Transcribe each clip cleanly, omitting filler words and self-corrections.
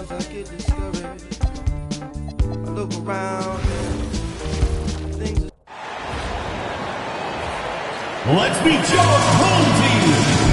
sometimes I get discouraged. I look around and things are... Let's meet your home team.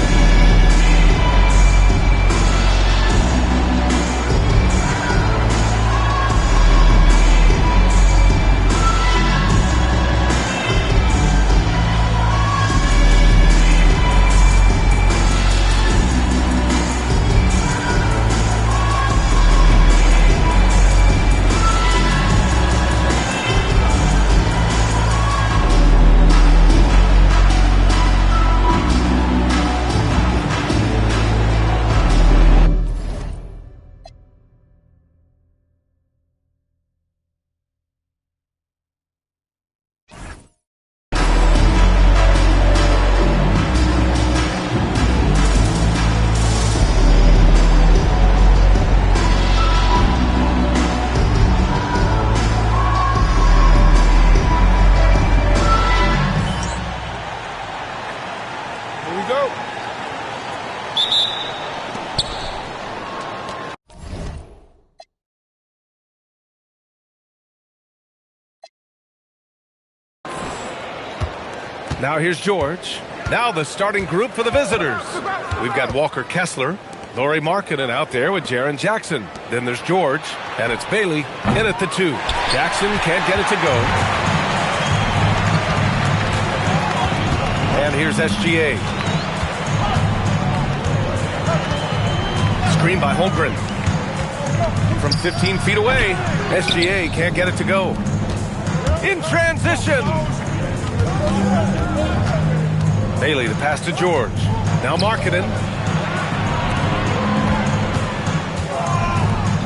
Now here's George. Now the starting group for the visitors. We've got Walker Kessler, Laurie Markkinen out there with Jaren Jackson. Then there's George, and it's Bailey in at the 2. Jackson can't get it to go. And here's SGA. Screen by Holmgren. From 15 feet away, SGA can't get it to go. In transition. Bailey, the pass to George. Now Markkinen.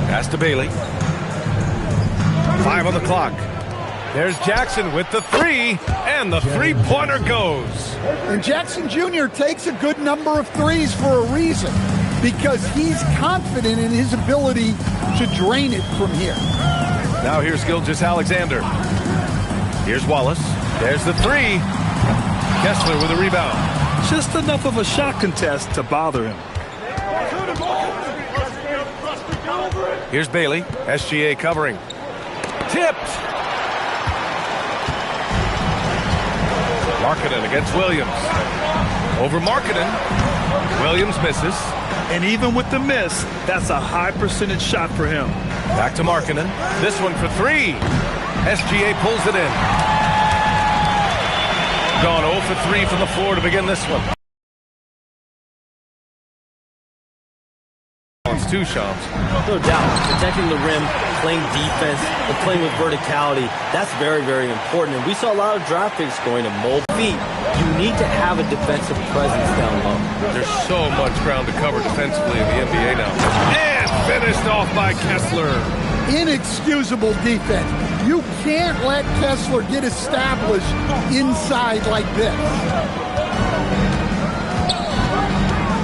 Pass to Bailey. 5 on the clock. There's Jackson with the 3, and the three-pointer goes. And Jackson Jr. takes a good number of threes for a reason, because he's confident in his ability to drain it from here. Now here's Gilgeous-Alexander. Here's Wallace. There's the 3. Kessler with a rebound. Just enough of a shot contest to bother him. Here's Bailey. SGA covering. Tipped. Markkinen against Williams. Over Markkinen. Williams misses. And even with the miss, that's a high percentage shot for him. Back to Markkinen. This one for 3. SGA pulls it in. Gone 0 for 3 from the floor to begin this one. It's 2 shots. No doubt. Protecting the rim, playing defense, and playing with verticality. That's very, very important. And we saw a lot of draft picks going to mobile feet. You need to have a defensive presence down low. There's so much ground to cover defensively in the NBA now. And finished off by Kessler. Inexcusable defense. You can't let Kessler get established inside like this.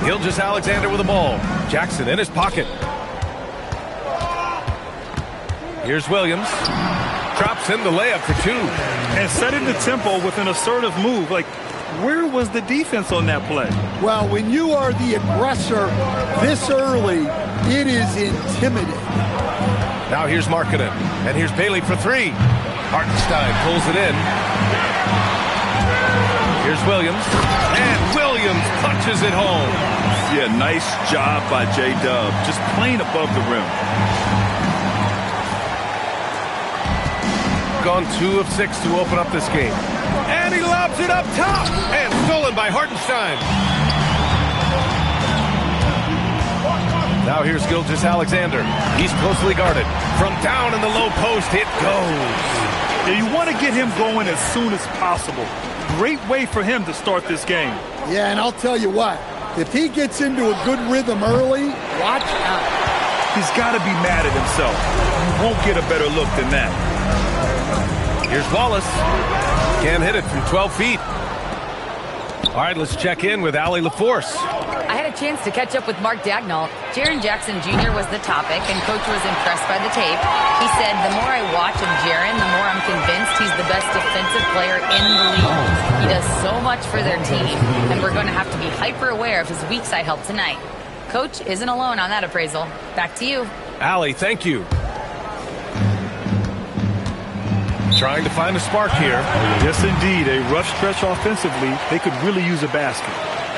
Gilgeous-Alexander with the ball. Jackson in his pocket. Here's Williams. Drops in the layup for 2. And setting the tempo with an assertive move. Like, where was the defense on that play? Well, when you are the aggressor this early, it is intimidating. Now here's Markkinen, and here's Bailey for 3. Hartenstein pulls it in. Here's Williams, and Williams punches it home. Yeah, nice job by J-Dub, just playing above the rim. Gone 2 of 6 to open up this game. And he lobs it up top, and stolen by Hartenstein. Now here's Gilgeous-Alexander. He's closely guarded. From down in the low post, it goes. Yeah, you want to get him going as soon as possible. Great way for him to start this game. Yeah, and I'll tell you what, if he gets into a good rhythm early, watch out. He's got to be mad at himself. You won't get a better look than that. Here's Wallace. Can't hit it from 12 feet. All right, let's check in with Allie LaForce. I had a chance to catch up with Mark Dagnall. Jaren Jackson Jr. was the topic, and Coach was impressed by the tape. He said, the more I watch of Jaren, the more I'm convinced he's the best defensive player in the league. He does so much for their team, and we're going to have to be hyper aware of his weak side help tonight. Coach isn't alone on that appraisal. Back to you. Allie, thank you. Trying to find a spark here. Yes, indeed. A rough stretch offensively. They could really use a basket.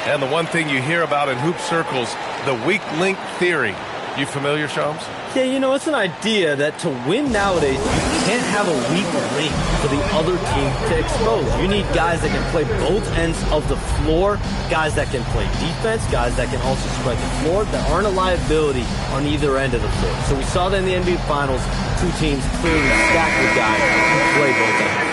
And the one thing you hear about in hoop circles, the weak link theory. You familiar, Shams? Yeah, you know, it's an idea that to win nowadays, you can't have a weak link for the other team to expose. You need guys that can play both ends of the floor, guys that can play defense, guys that can also spread the floor, that aren't a liability on either end of the floor. So we saw that in the NBA Finals, two teams clearly stacked with guys who play both ends.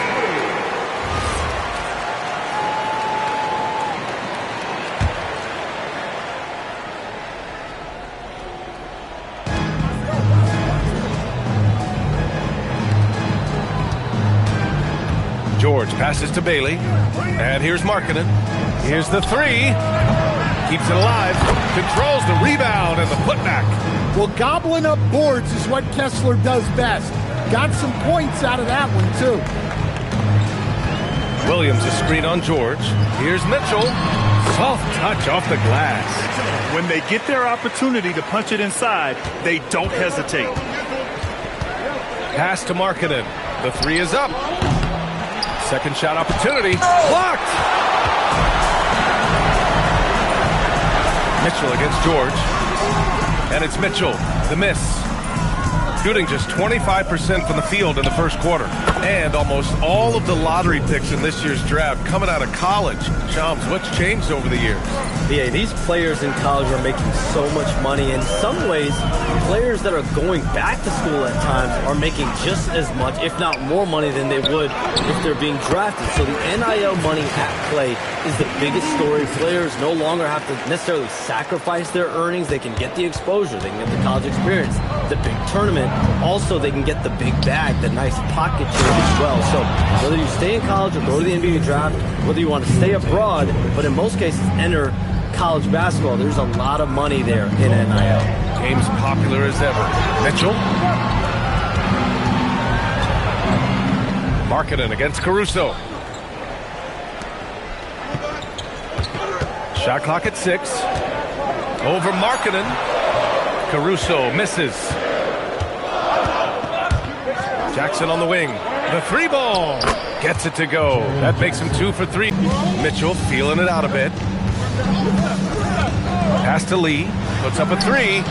George passes to Bailey. And here's Markkanen. Here's the three. Keeps it alive. Controls the rebound and the putback. Well, gobbling up boards is what Kessler does best. Got some points out of that one, too. Williams a screen on George. Here's Mitchell. Soft touch off the glass. When they get their opportunity to punch it inside, they don't hesitate. Pass to Markkanen. The three is up. Second shot opportunity. Blocked! Mitchell against George. And it's Mitchell. The miss. Shooting just 25% from the field in the first quarter. And almost all of the lottery picks in this year's draft coming out of college. Shams, what's changed over the years? Yeah, these players in college are making so much money. In some ways, players that are going back to school at times are making just as much, if not more money than they would if they're being drafted. So the NIL money at play is the biggest story. Players no longer have to necessarily sacrifice their earnings. They can get the exposure. They can get the college experience, the big tournament. Also, they can get the big bag, the nice pocket change as well. So whether you stay in college or go to the NBA draft, whether you want to stay abroad, but in most cases enter college basketball, there's a lot of money there in NIL. Game's popular as ever. Mitchell. Markkanen against Caruso. Shot clock at 6. Over Markkanen. Caruso misses. Jackson on the wing. The three ball. Gets it to go. That makes him 2 for 3. Mitchell feeling it out a bit. Pass to Lee. Puts up a 3.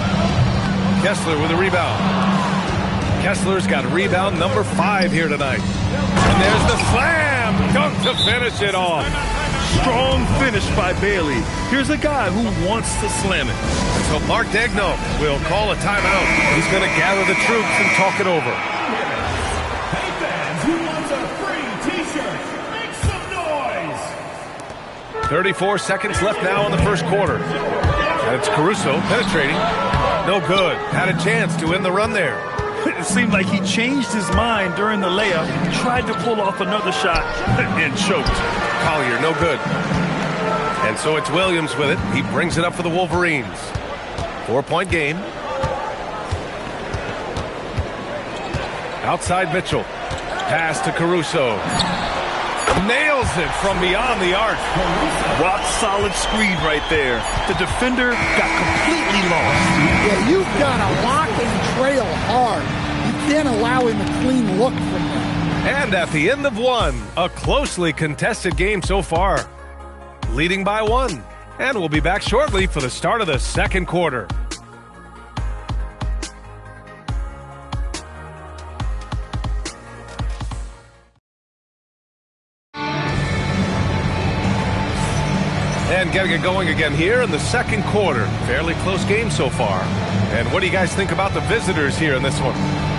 Kessler with a rebound. Kessler's got rebound number 5 here tonight. And there's the slam. Dunk to finish it off. Strong finish by Bailey. Here's a guy who wants to slam it. So Mark Daigneault will call a timeout. He's going to gather the troops and talk it over. Hey fans, who wants a free t-shirt? Make some noise! 34 seconds left now in the first quarter. And it's Caruso penetrating. No good. Had a chance to end the run there. It seemed like he changed his mind during the layup, tried to pull off another shot, and choked. Collier, no good. And so it's Williams with it. He brings it up for the Wolverines. 4-point game. Outside Mitchell. Pass to Caruso. Nails it from beyond the arc. Rock solid screen right there. The defender got completely lost. Yeah, you've got to lock and trail hard. You can't allow him a clean look from that. And at the end of one, a closely contested game so far. Leading by 1. And we'll be back shortly for the start of the second quarter. And getting it going again here in the second quarter. Fairly close game so far. And what do you guys think about the visitors here in this one?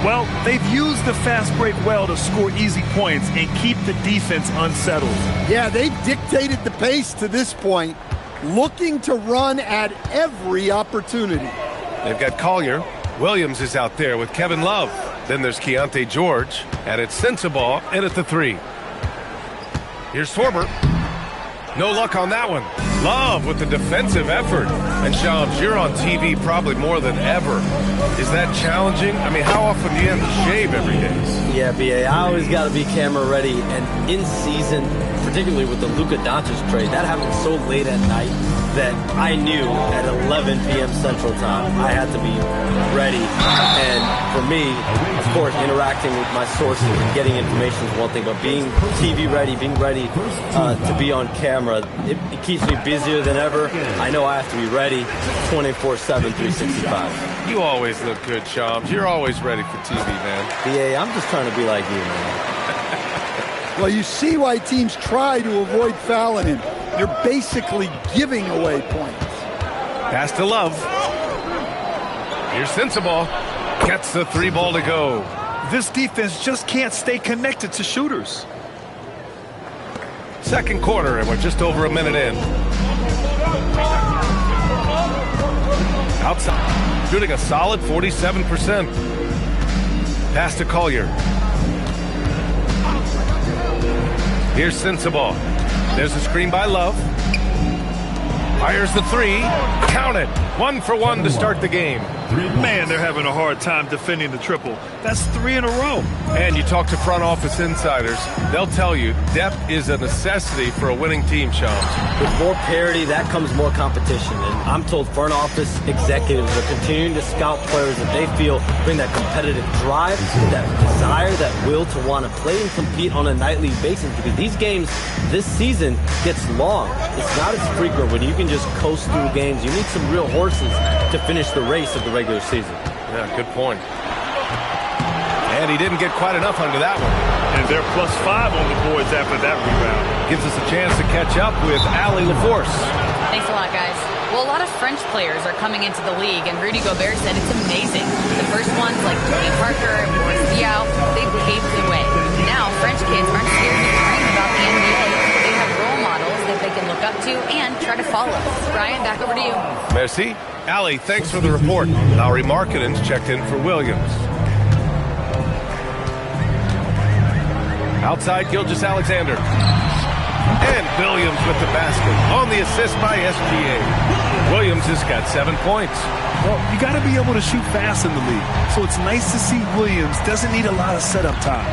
Well, they've used the fast break well to score easy points and keep the defense unsettled. Yeah, they've dictated the pace to this point, looking to run at every opportunity. They've got Collier. Williams is out there with Kevin Love. Then there's Keontae George. And it's Sensabaugh in at the 3. Here's Swarber. No luck on that one. Love with the defensive effort. And Shams, you're on TV probably more than ever. Is that challenging? I mean, how often do you have to shave every day? Yeah, BA, I always got to be camera ready. And in season, particularly with the Luka Doncic trade, that happens so late at night. that I knew at 11 p.m. Central Time I had to be ready. And for me, of course, interacting with my sources and getting information is one thing, but being TV ready, being ready to be on camera, it keeps me busier than ever. I know I have to be ready 24/7, 365. You always look good, Shams. You're always ready for TV, man. BA, I'm just trying to be like you, man. Well, you see why teams try to avoid fouling him. You're basically giving away points. Pass to Love. Here's Sensabaugh. Gets the 3 ball to go. This defense just can't stay connected to shooters. Second quarter, and we're just over a minute in. Outside, shooting a solid 47%. Pass to Collier. Here's Sensabaugh. There's a screen by Love. Fires the 3. Count it. 1 for 1 to start the game. Man, they're having a hard time defending the triple. That's 3 in a row. And you talk to front office insiders, they'll tell you depth is a necessity for a winning team, Shams. With more parity, that comes more competition. And I'm told front office executives are continuing to scout players that they feel bring that competitive drive, that desire, that will to want to play and compete on a nightly basis. Because these games this season gets long. It's not as frequent when you can just coast through games. You need some real horses to finish the race of the regular season. Yeah, good point. And he didn't get quite enough under that one. And they're +5 on the boards after that rebound. Gives us a chance to catch up with Allie LaForce. Thanks a lot, guys. Well, a lot of French players are coming into the league, and Rudy Gobert said it's amazing. The first ones, like Tony Parker and Boris Diaw, they paved the way. Now, French kids aren't scared to dream about the NBA. They have role models that they can look up to and try to follow. Brian, back over to you. Merci. Allie, thanks for the report. Lauri Markkanen's checked in for Williams. Outside, Gilgeous-Alexander. And Williams with the basket on the assist by SGA. Williams has got 7 points. Well, you got to be able to shoot fast in the league. So it's nice to see Williams doesn't need a lot of setup time.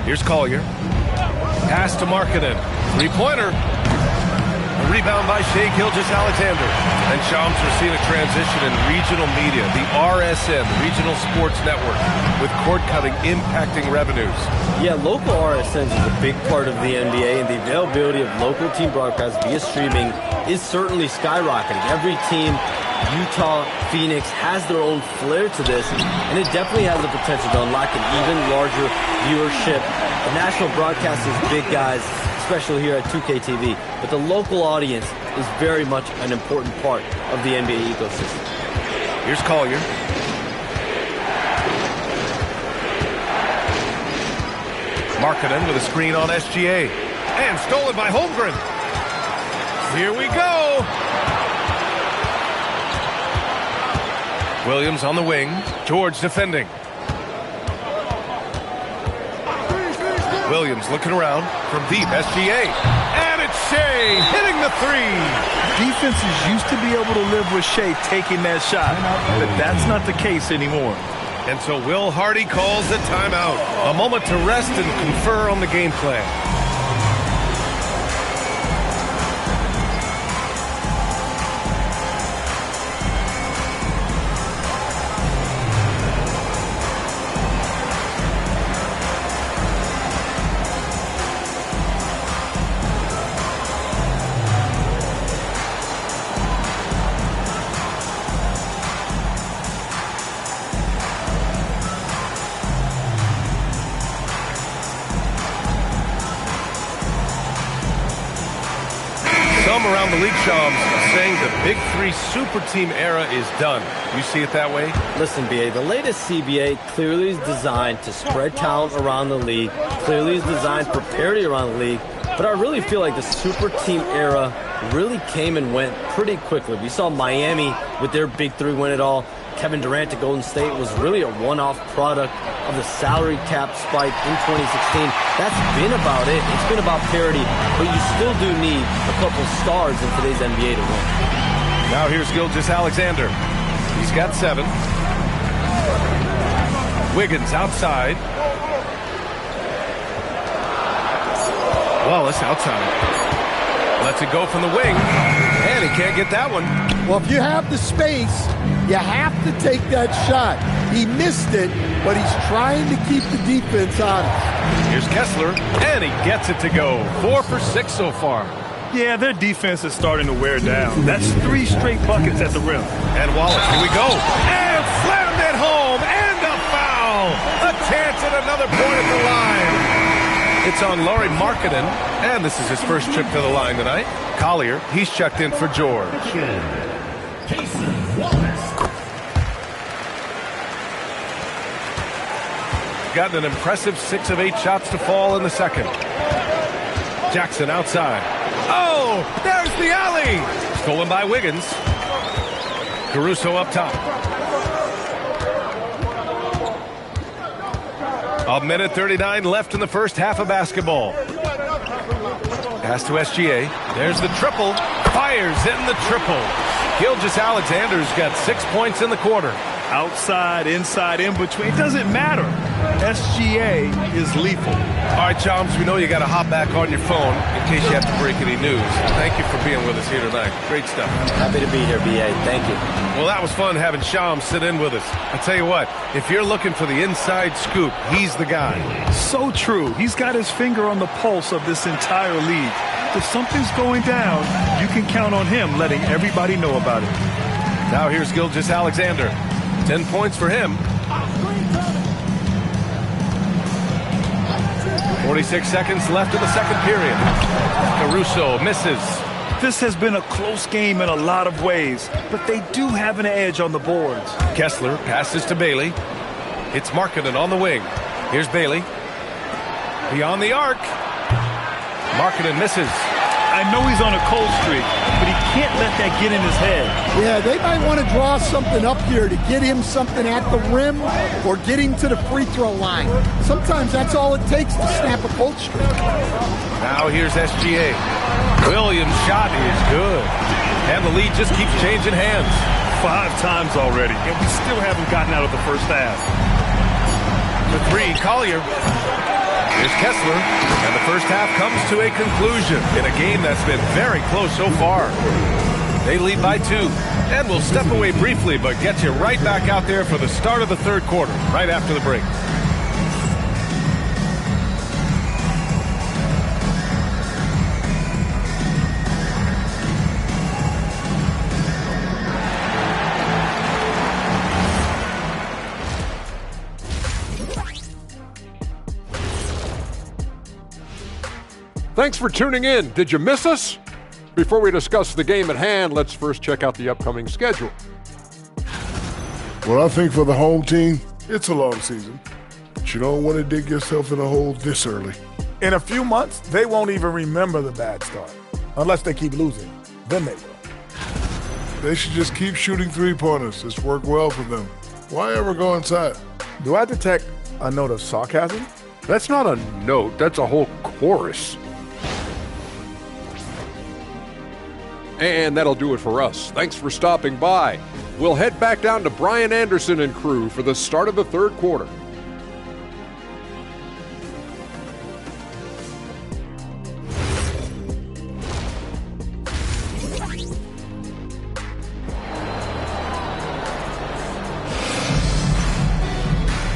Here's Collier. Pass to Markkanen. 3-pointer. A rebound by Shai Gilgeous-Alexander. And Shams, we're seeing a transition in regional media, the RSN, the Regional Sports Network, with cord cutting impacting revenues. Yeah, local RSNs is a big part of the NBA, and the availability of local team broadcasts via streaming is certainly skyrocketing. Every team, Utah, Phoenix, has their own flair to this, and it definitely has the potential to unlock an even larger viewership. The national broadcast is big, guys, especially here at 2K TV, but the local audience is very much an important part of the NBA ecosystem. Here's Collier. Markkanen with a screen on SGA. And stolen by Holmgren. Here we go. Williams on the wing. George defending. Williams looking around from deep. SGA. And it's Shai hitting the 3. Defenses used to be able to live with Shai taking that shot, but that's not the case anymore. And so Will Hardy calls the timeout. A moment to rest and confer on the game plan. Some around the league, Shams, saying the Big Three super team era is done. You see it that way? Listen, BA, the latest CBA clearly is designed to spread talent around the league, clearly is designed for parity around the league, but I really feel like the super team era really came and went pretty quickly. We saw Miami with their Big Three win it all. Kevin Durant to Golden State was really a one-off product of the salary cap spike in 2016. That's been about it. It's been about parity, but you still do need a couple stars in today's NBA to win. Now here's Gilgeous-Alexander. He's got 7. Wiggins outside. Wallace outside. Lets it go from the wing, and he can't get that one. Well, if you have the space, you have to take that shot. He missed it, but he's trying to keep the defense honest. Here's Kessler, and he gets it to go. 4 for 6 so far. Yeah, their defense is starting to wear down. That's 3 straight buckets at the rim. And Wallace, here we go. And slammed it home, and a foul. A chance at another point at the line. It's on Lauri Markkanen, and this is his first trip to the line tonight. Collier, he's checked in for George. Gotten an impressive 6 of 8 shots to fall in the second. Jackson outside. Oh, there's the alley. Stolen by Wiggins. Caruso up top. A minute 39 left in the first half of basketball. Pass to SGA. There's the triple. Fires in the triple. Gilgeous-Alexander's got 6 points in the quarter. Outside, inside, in between. It doesn't matter. SGA is lethal. All right, Chums, we know you got to hop back on your phone in case you have to break any news. Thank you for being with us here tonight. Great stuff. Happy to be here, B.A. Thank you. Well, that was fun having Shams sit in with us. I tell you what, if you're looking for the inside scoop, he's the guy. So true. He's got his finger on the pulse of this entire league. If something's going down, you can count on him letting everybody know about it. Now here's Gilgeous-Alexander. 10 points for him. 46 seconds left in the second period. Caruso misses. This has been a close game in a lot of ways, but they do have an edge on the boards. Kessler passes to Bailey. It's Markkanen on the wing. Here's Bailey. Beyond the arc. Markkanen misses. I know he's on a cold streak, but he can't let that get in his head. Yeah, they might want to draw something up here to get him something at the rim or get him to the free throw line. Sometimes that's all it takes to snap a cold streak. Now here's SGA. Williams' shot is good. And the lead just keeps changing hands. 5 times already, and we still haven't gotten out of the first half. The 3, Collier. Here's Kessler, and the first half comes to a conclusion in a game that's been very close so far. They lead by 2, and we'll step away briefly, but get you right back out there for the start of the third quarter, right after the break. Thanks for tuning in. Did you miss us? Before we discuss the game at hand, let's first check out the upcoming schedule. Well, I think for the home team, it's a long season. But you don't want to dig yourself in a hole this early. In a few months, they won't even remember the bad start. Unless they keep losing. Then they will. They should just keep shooting three-pointers. It's worked well for them. Why ever go inside? Do I detect a note of sarcasm? That's not a note, that's a whole chorus. And that'll do it for us. Thanks for stopping by. We'll head back down to Brian Anderson and crew for the start of the third quarter.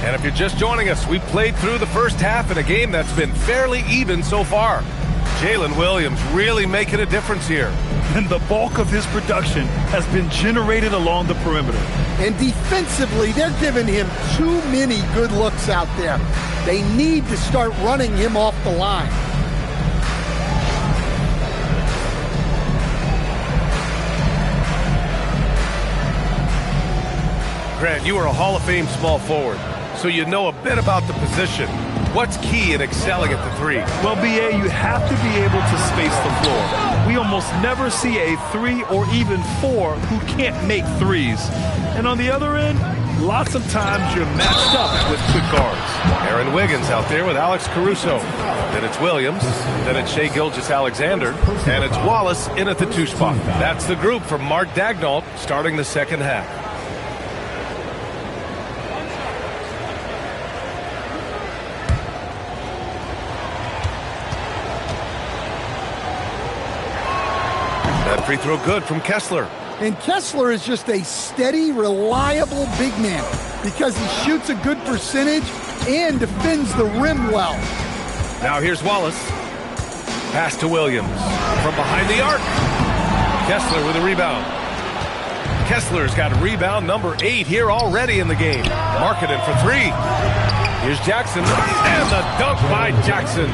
And if you're just joining us, we played through the first half in a game that's been fairly even so far. Jalen Williams really making a difference here. And the bulk of his production has been generated along the perimeter. And defensively, they're giving him too many good looks out there. They need to start running him off the line. Grant, you are a Hall of Fame small forward, so you know a bit about the position. What's key in excelling at the 3? Well, B.A., you have to be able to space the floor. We almost never see a 3 or even 4 who can't make threes. And on the other end, lots of times you're matched up with quick guards. Aaron Wiggins out there with Alex Caruso. Then it's Williams. Then it's Shai Gilgeous-Alexander. And it's Wallace in at the 2 spot. That's the group from Mark Daigneault starting the second half. Free throw good from Kessler. And Kessler is just a steady, reliable big man because he shoots a good percentage and defends the rim well. Now here's Wallace. Pass to Williams. From behind the arc. Kessler with a rebound. Kessler's got rebound number 8 here already in the game. Markkanen for 3. Here's Jackson. And the dunk by Jackson.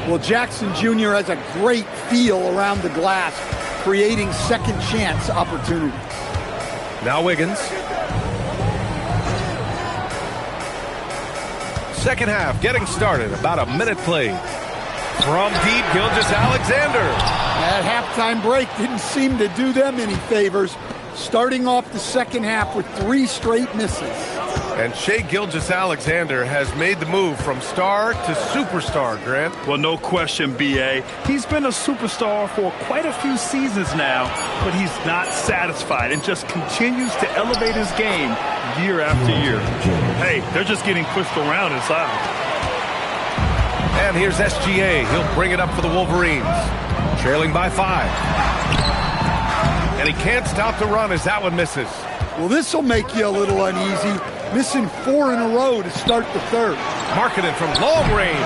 Well, Jackson Jr. has a great feel around the glass, creating second chance opportunities. Now Wiggins. Second half getting started. About a minute played. From deep, Gilgeous-Alexander. That halftime break didn't seem to do them any favors, starting off the second half with 3 straight misses. And Shai Gilgeous-Alexander has made the move from star to superstar, Grant. Well, no question, B.A. He's been a superstar for quite a few seasons now, but he's not satisfied and just continues to elevate his game year after year. Hey, they're just getting pushed around inside. And here's SGA. He'll bring it up for the Wolverines. Trailing by 5. And he can't stop the run as that one misses. Well, this will make you a little uneasy. Missing 4 in a row to start the third. Markkanen from long range.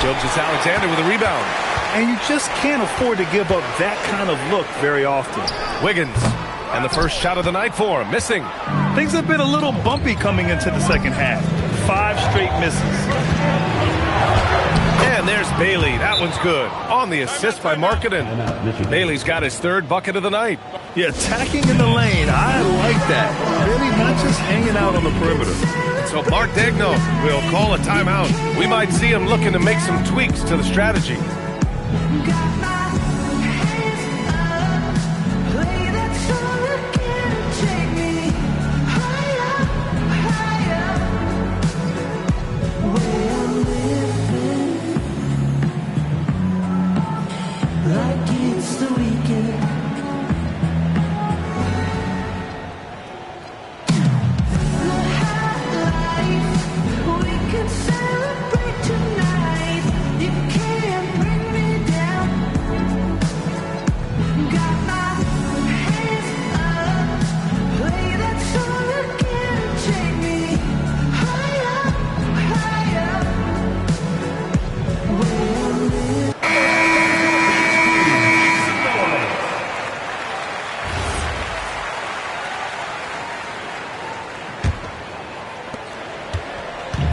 Gilgeous-Alexander with a rebound. And you just can't afford to give up that kind of look very often. Wiggins. And the first shot of the night for him. Missing. Things have been a little bumpy coming into the second half. 5 straight misses. And there's Bailey. That one's good. On the assist by Markkanen. Bailey's got his 3rd bucket of the night. Yeah, attacking in the lane. I like that. Really not just hanging out on the perimeter. So Mark Daigneault will call a timeout. We might see him looking to make some tweaks to the strategy.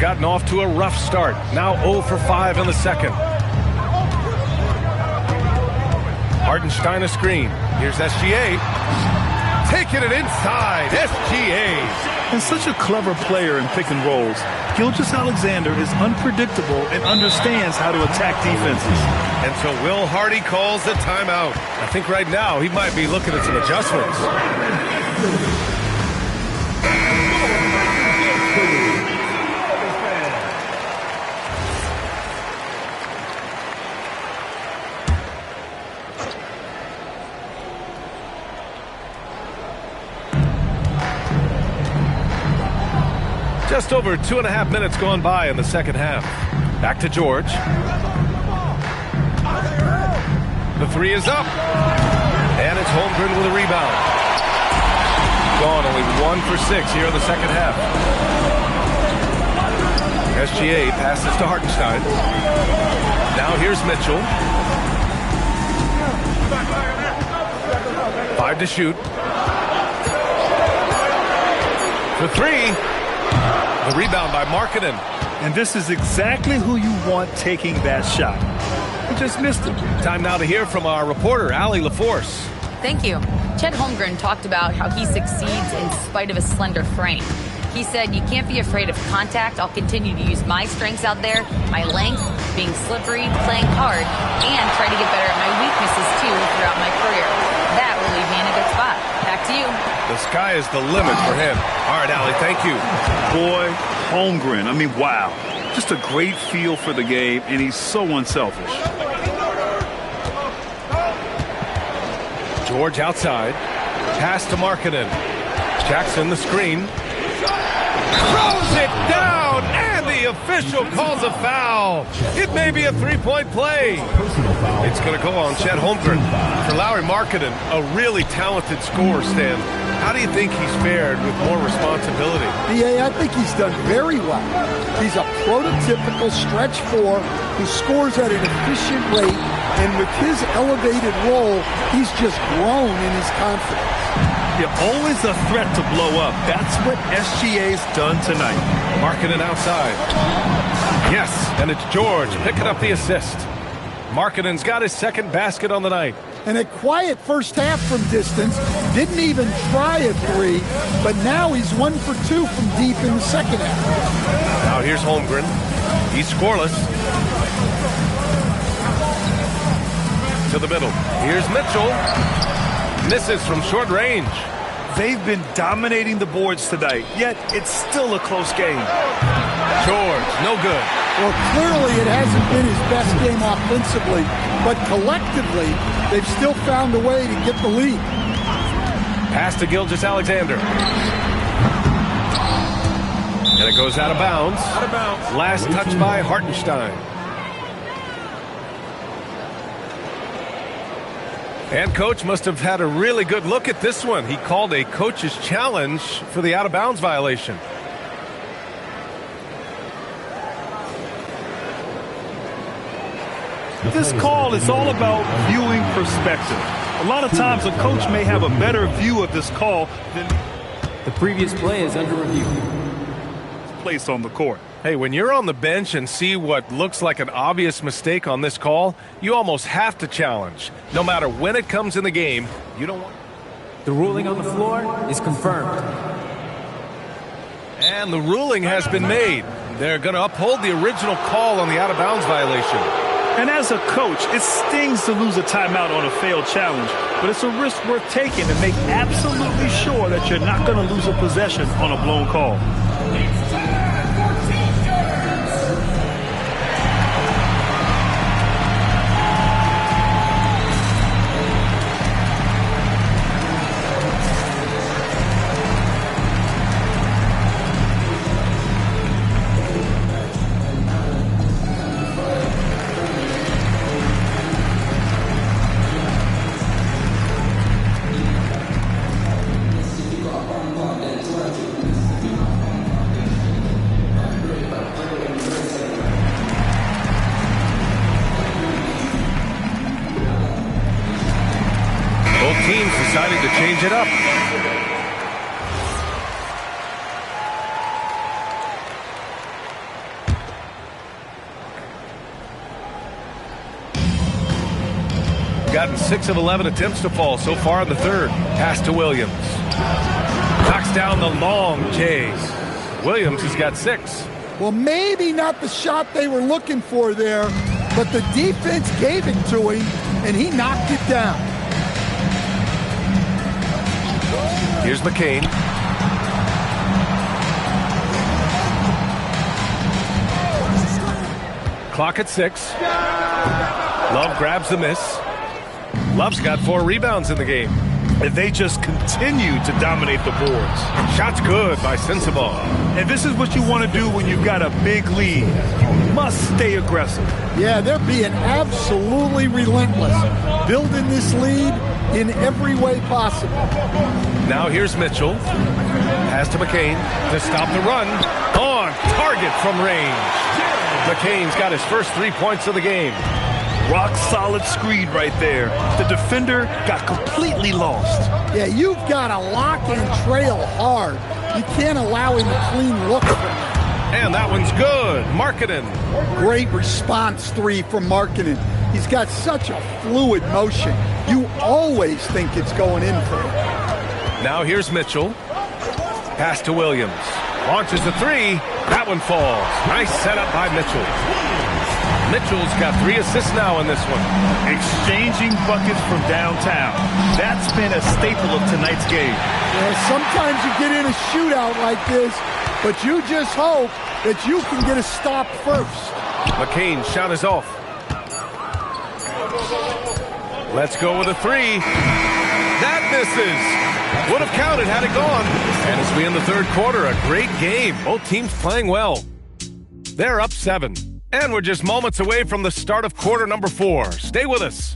Gotten off to a rough start. Now 0 for 5 in the second. Hartenstein a screen. Here's SGA. Taking it inside. SGA. And such a clever player in pick and rolls. Gilgeous-Alexander is unpredictable and understands how to attack defenses. And so Will Hardy calls the timeout. I think right now he might be looking at some adjustments. Just over 2.5 minutes gone by in the second half. Back to George. The 3 is up. And it's Holmgren with a rebound. Gone only 1 for 6 here in the second half. SGA passes to Hartenstein. Now here's Mitchell. 5 to shoot. For 3. The rebound by Markkanen. And this is exactly who you want taking that shot. He just missed it. Time now to hear from our reporter, Allie LaForce. Thank you. Chet Holmgren talked about how he succeeds in spite of his slender frame. He said, "You can't be afraid of contact. I'll continue to use my strengths out there, my length, being slippery, playing hard, and try to get better at my weaknesses too throughout my career. That will leave me in a good spot." Back to you. The sky is the limit for him. All right, Allie, thank you. Boy, Holmgren, I mean, wow. Just a great feel for the game, and he's so unselfish. George outside. Pass to Markkanen. Jackson the screen. Throws it down, and the the official calls a foul. It may be a three-point play. It's going to go on Chet Holmgren. For Lauri Markkanen, a really talented scorer, Stan. How do you think he's fared with more responsibility? I think he's done very well. He's a prototypical stretch four who scores at an efficient rate, and with his elevated role, he's just grown in his confidence. You're always a threat to blow up. That's what SGA's done tonight. Markkanen outside. Yes, and it's George picking up the assist. Markkanen's got his second basket on the night. And a quiet first half from distance. Didn't even try a three, but now he's 1 for 2 from deep in the second half. Now here's Holmgren. He's scoreless. To the middle. Here's Mitchell. Misses from short range. They've been dominating the boards tonight, yet it's still a close game. George, no good. Well, clearly it hasn't been his best game offensively, but collectively, they've still found a way to get the lead. Pass to Gilgeous-Alexander. And it goes out of bounds. Last touch by Hartenstein. And coach must have had a really good look at this one. He called a coach's challenge for the out-of-bounds violation. This call is all about viewing perspective. A lot of times a coach may have a better view of this call than the previous play is under review. Placed on the court. Hey, when you're on the bench and see what looks like an obvious mistake on this call, you almost have to challenge. No matter when it comes in the game, you don't want... The ruling on the floor is confirmed. And the ruling has been made. They're going to uphold the original call on the out-of-bounds violation. And as a coach, it stings to lose a timeout on a failed challenge, but it's a risk worth taking to make absolutely sure that you're not going to lose a possession on a blown call. Decided to change it up. Gotten 6 of 11 attempts to fall so far in the third. Pass to Williams. Knocks down the long Jays. Williams has got 6. Well, maybe not the shot they were looking for there, but the defense gave it to him, and he knocked it down. Here's McCain. Clock at 6. Love grabs the miss. Love's got 4 rebounds in the game. And they just continue to dominate the boards. Shot's good by Sensabaugh. And this is what you want to do when you've got a big lead. You must stay aggressive. Yeah, they're being absolutely relentless, building this lead in every way possible. Now here's Mitchell. Pass to McCain to stop the run. On target from range. McCain's got his first 3 points of the game. Rock solid screen right there. The defender got completely lost. Yeah, you've got to lock and trail hard. You can't allow him a clean look from that. And that one's good. Markkanen. Great response 3 from Markkanen. He's got such a fluid motion. You always think it's going in for him. Now here's Mitchell. Pass to Williams. Launches the 3. That one falls. Nice setup by Mitchell. Mitchell's got 3 assists now in this one. Exchanging buckets from downtown. That's been a staple of tonight's game. Yeah, sometimes you get in a shootout like this, but you just hope that you can get a stop first. McCain's shot is off. Let's go with a 3. That misses. Would have counted had it gone. And as we end the third quarter, a great game. Both teams playing well. They're up 7. And we're just moments away from the start of quarter number 4. Stay with us.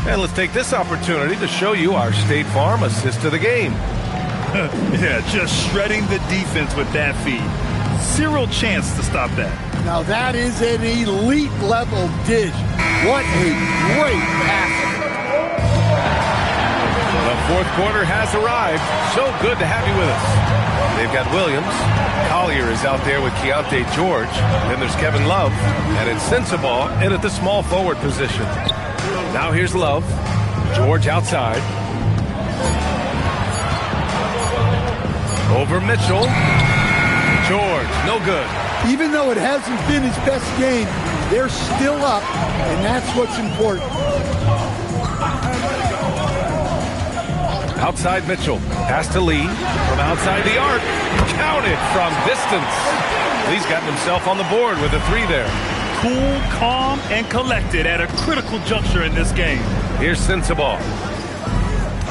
And let's take this opportunity to show you our State Farm assist to the game. Yeah, just shredding the defense with that feed. Zero chance to stop that. Now that is an elite level dish. What a great pass. The fourth quarter has arrived. So good to have you with us. They've got Williams. Collier is out there with Keontae George. Then there's Kevin Love. And it's Sensabaugh in at the small forward position. Now here's Love. George outside. Over Mitchell. George, no good. Even though it hasn't been his best game, they're still up, and that's what's important. Outside Mitchell. Pass to Lee. From outside the arc. Counted from distance. Lee's gotten himself on the board with a 3 there. Cool, calm, and collected at a critical juncture in this game. Here's Sensabaugh.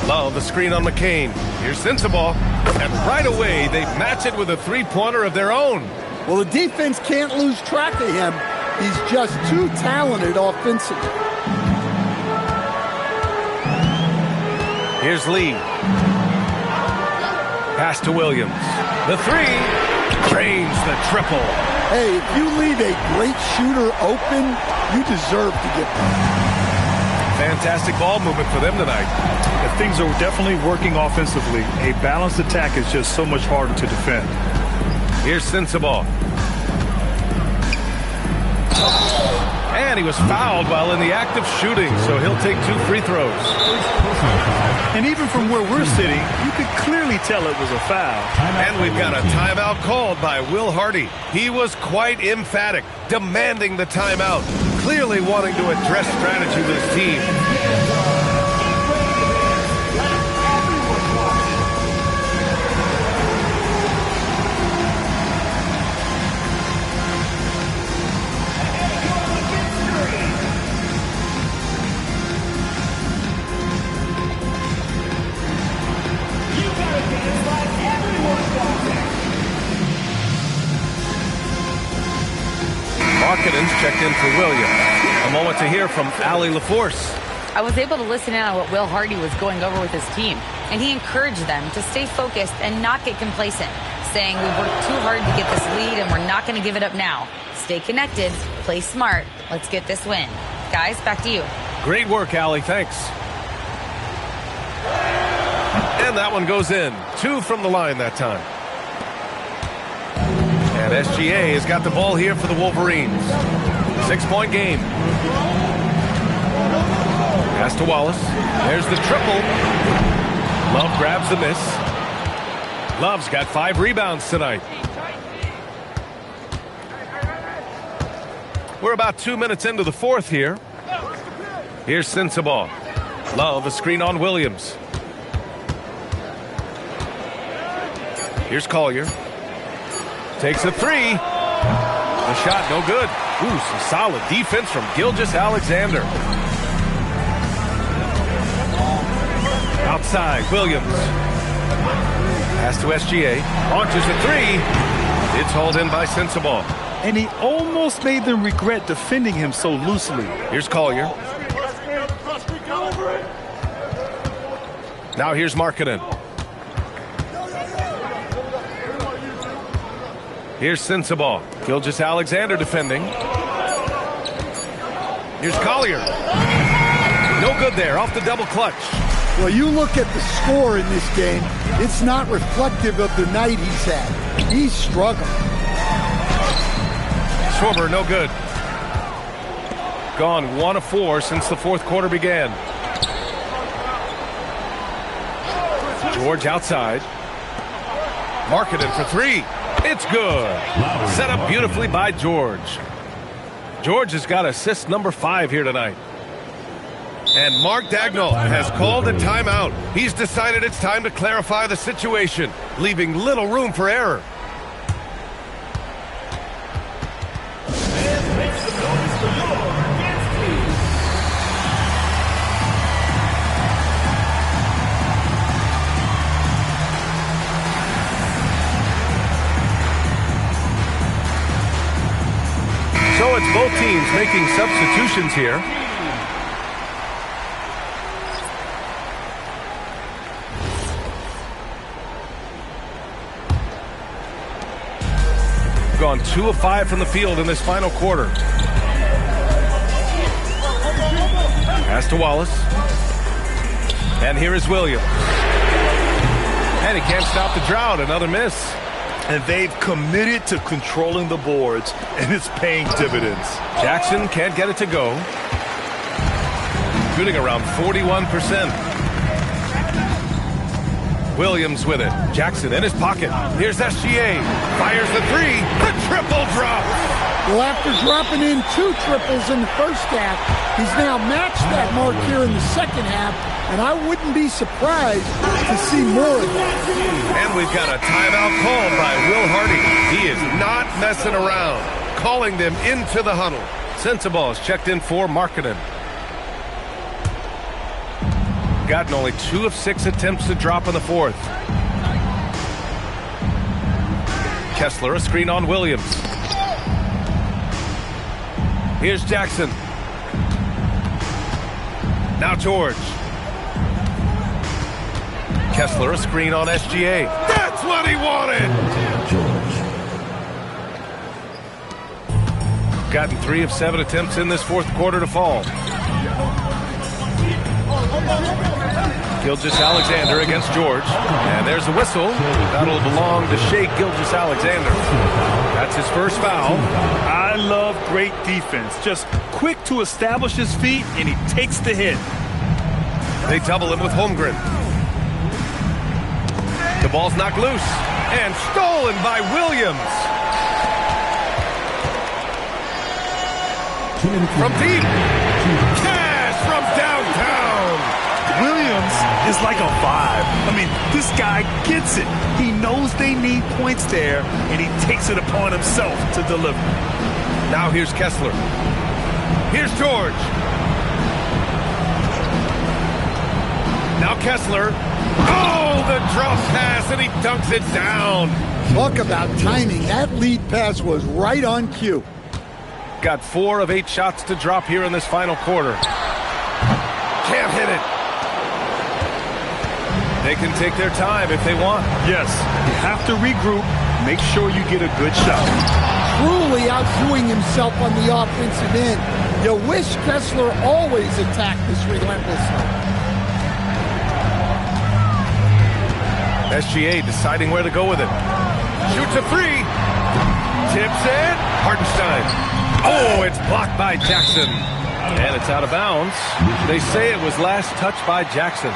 Love the screen on McCain. Here's Sensabaugh. And right away, they match it with a 3-pointer of their own. Well, the defense can't lose track of him. He's just too talented offensively. Here's Lee. Pass to Williams. The 3. Drains the triple. Hey, if you leave a great shooter open, you deserve to get that. Fantastic ball movement for them tonight. Things are definitely working offensively. A balanced attack is just so much harder to defend. Here's Sensabaugh. And he was fouled while in the act of shooting, so he'll take 2 free throws. And even from where we're sitting, you could clearly tell it was a foul. And we've got a timeout called by Will Hardy. He was quite emphatic, demanding the timeout, clearly wanting to address strategy with his team. Markkinen's checked in for Williams. A moment to hear from Allie LaForce. I was able to listen in on what Will Hardy was going over with his team, and he encouraged them to stay focused and not get complacent, saying we've worked too hard to get this lead and we're not going to give it up now. Stay connected, play smart, let's get this win. Guys, back to you. Great work, Allie. Thanks. And that one goes in. 2 from the line that time. And SGA has got the ball here for the Wolverines. 6-point game. Pass to Wallace. There's the triple. Love grabs the miss. Love's got 5 rebounds tonight. We're about 2 minutes into the fourth here. Here's Sensabaugh. Love a screen on Williams. Here's Collier. Takes a 3. The shot no good. Ooh, some solid defense from Gilgeous-Alexander. Outside, Williams. Pass to SGA. Launches a 3. It's hauled in by Sensabaugh. And he almost made them regret defending him so loosely. Here's Collier. Now here's Markkanen. Here's Sensabaugh. Gilgeous-Alexander defending. Here's Collier. No good there. Off the double clutch. Well, you look at the score in this game, it's not reflective of the night he's had. He's struggling. Schwarber, no good. Gone 1 of 4 since the fourth quarter began. George outside. Markkanen for 3. It's good. Set up beautifully by George. George has got assist number 5 here tonight. And Mark Daigneault has called a timeout. He's decided it's time to clarify the situation, leaving little room for error. So it's both teams making substitutions here. Gone 2 of 5 from the field in this final quarter. Pass to Wallace. And here is Williams. And he can't stop the drought. Another miss. And they've committed to controlling the boards, and it's paying dividends. Jackson can't get it to go. Shooting around 41%. Williams with it. Jackson in his pocket. Here's SGA. Fires the three. The triple drop. Well, after dropping in 2 triples in the first half, he's now matched that mark here in the second half, and I wouldn't be surprised to see more of that. And we've got a timeout called by Will Hardy. He is not messing around, calling them into the huddle. Sensible is checked in for Markkanen. Gotten only 2 of 6 attempts to drop in the fourth. Kessler, a screen on Williams. Here's Jackson. Now George. Kessler, a screen on SGA. That's what he wanted! Gotten 3 of 7 attempts in this fourth quarter to fall. Gilgeous-Alexander against George. And there's a whistle. That'll belong to Shai Gilgeous-Alexander. That's his first foul. I love great defense. Just quick to establish his feet, and he takes the hit. They double him with Holmgren. The ball's knocked loose. And stolen by Williams. From deep. Cash from downtown. Williams is like a vibe. I mean, this guy gets it. He knows they need points there, and he takes it upon himself to deliver. Now here's Kessler. Here's George. Now Kessler. Oh, the drop pass, and he dunks it down. Talk about timing. That lead pass was right on cue. Got 4 of 8 shots to drop here in this final quarter. Can't hit it. They can take their time if they want. Yes, you have to regroup. Make sure you get a good shot. Truly outdoing himself on the offensive end. You wish Kessler always attacked this relentlessly. SGA deciding where to go with it. Shoots a 3. Tips it. Hartenstein. Oh, it's blocked by Jackson. And it's out of bounds. They say it was last touched by Jackson.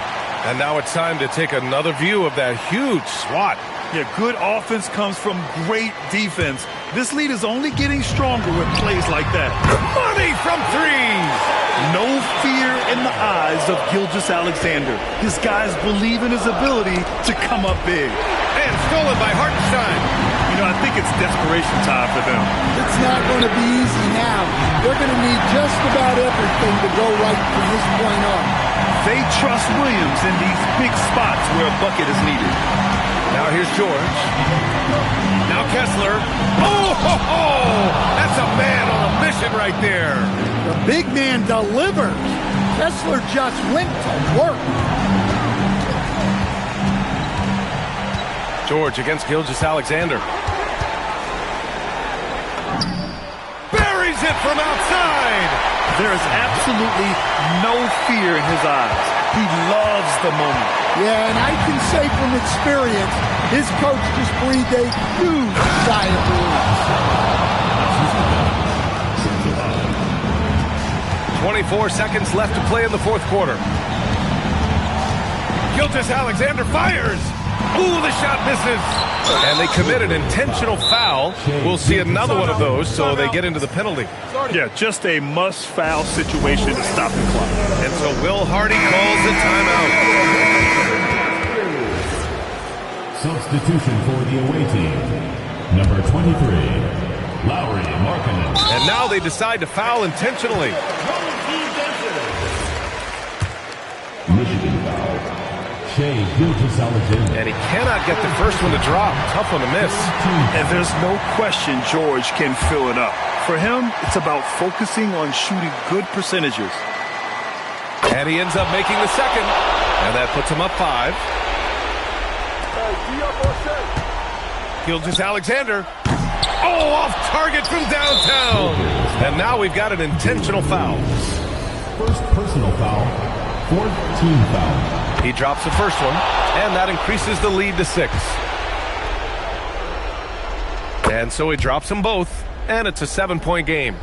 And now it's time to take another view of that huge swat. Yeah, good offense comes from great defense. This lead is only getting stronger with plays like that. Money from 3. No fear in the eyes of Gilgeous-Alexander. His guys believe in his ability to come up big. And stolen by Hartenstein. You know, I think it's desperation time for them. It's not going to be easy now. They're going to need just about everything to go right from this point on. They trust Williams in these big spots where a bucket is needed. Now here's George. Now Kessler. Oh, ho, ho! That's a man on a mission right there. The big man delivers. Kessler just went to work. George against Gilgeous-Alexander. Buries it from outside. There is absolutely no fear in his eyes. He loves the moment. Yeah, and I can say from experience, his coach just breathed a huge sigh of relief. 24 seconds left to play in the fourth quarter. Gilgeous-Alexander fires. Ooh, the shot misses. And they commit an intentional foul. We'll see another one of those, so they get into the penalty. Yeah, just a must-foul situation to stop the clock. And so Will Hardy calls the timeout. Substitution for the away team. Number 23, Lowry Markkanen. And now they decide to foul intentionally. Michigan foul. And he cannot get the first one to drop. Tough one to miss. And there's no question George can fill it up. For him, it's about focusing on shooting good percentages. And he ends up making the second. And that puts him up 5. Gilgeous-Alexander. Oh, off target from downtown. And now we've got an intentional foul. First personal foul, 4th team foul. He drops the first one, and that increases the lead to 6. And so he drops them both, and it's a 7-point game.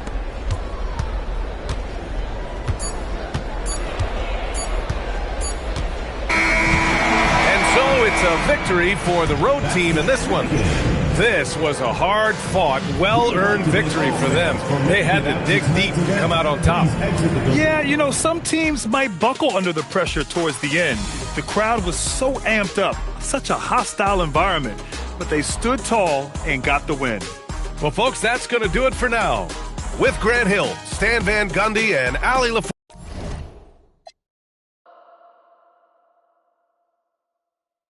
It's a victory for the road team in this one. This was a hard-fought, well-earned victory for them. They had to dig deep to come out on top. Yeah, you know, some teams might buckle under the pressure towards the end. The crowd was so amped up, such a hostile environment, but they stood tall and got the win. Well, folks, that's going to do it for now. With Grant Hill, Stan Van Gundy, and Allie LaFleur.